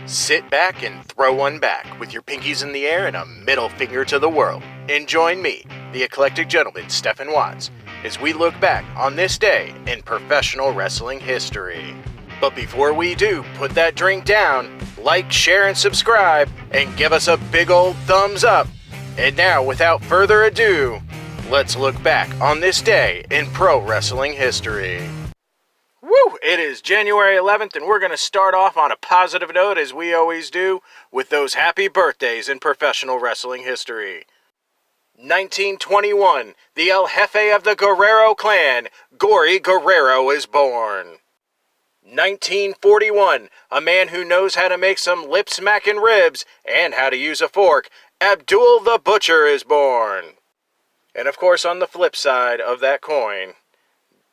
Sit back and throw one back with your pinkies in the air and a middle finger to the world. And join me, the eclectic gentleman Stephen Watts, as we look back on this day in professional wrestling history. But before we do, put that drink down, like, share, and subscribe, and give us a big old thumbs up. And now, without further ado, let's look back on this day in pro wrestling history. Woo! It is January 11th, and we're going to start off on a positive note, as we always do, with those happy birthdays in professional wrestling history. 1921, the El Jefe of the Guerrero clan, Gory Guerrero, is born. 1941, a man who knows how to make some lip-smacking ribs and how to use a fork, Abdul the Butcher, is born. And of course, on the flip side of that coin,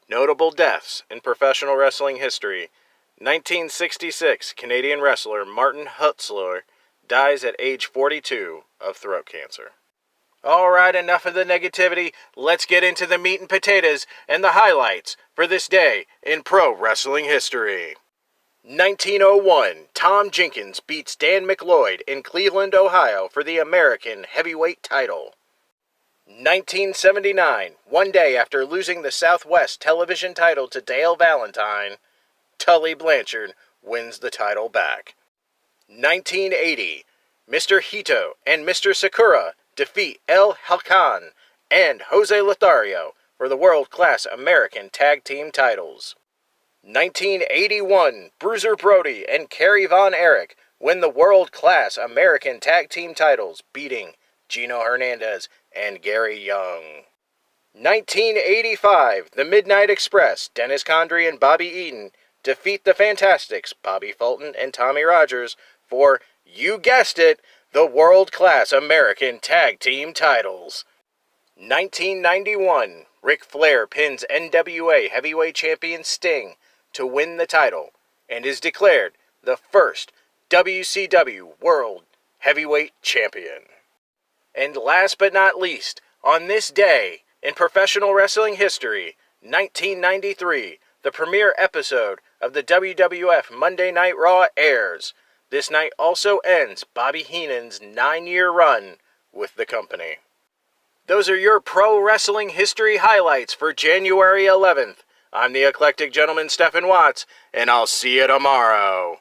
notable deaths in professional wrestling history. 1966, Canadian wrestler Martin Hutzler dies at age 42 of throat cancer. Alright, enough of the negativity. Let's get into the meat and potatoes and the highlights for this day in pro wrestling history. 1901, Tom Jenkins beats Dan McLeod in Cleveland, Ohio for the American Heavyweight title. 1979, one day after losing the Southwest television title to Dale Valentine, Tully Blanchard wins the title back. 1980, Mr. Hito and Mr. Sakura defeat El Halcon and Jose Lothario for the world-class American Tag Team titles. 1981, Bruiser Brody and Kerry Von Erich win the world-class American Tag Team titles, beating Gino Hernandez and Gary Young. 1985, the Midnight Express, Dennis Condrey and Bobby Eaton defeat the Fantastics, Bobby Fulton and Tommy Rogers, for, you guessed it, the world-class American Tag Team titles. 1991, Ric Flair pins NWA Heavyweight Champion Sting to win the title and is declared the first WCW World Heavyweight Champion. And last but not least, on this day in professional wrestling history, 1993, the premiere episode of the WWF Monday Night Raw airs. This night also ends Bobby Heenan's 9-year run with the company. Those are your pro wrestling history highlights for January 11th. I'm the eclectic gentleman Stephen Watts, and I'll see you tomorrow.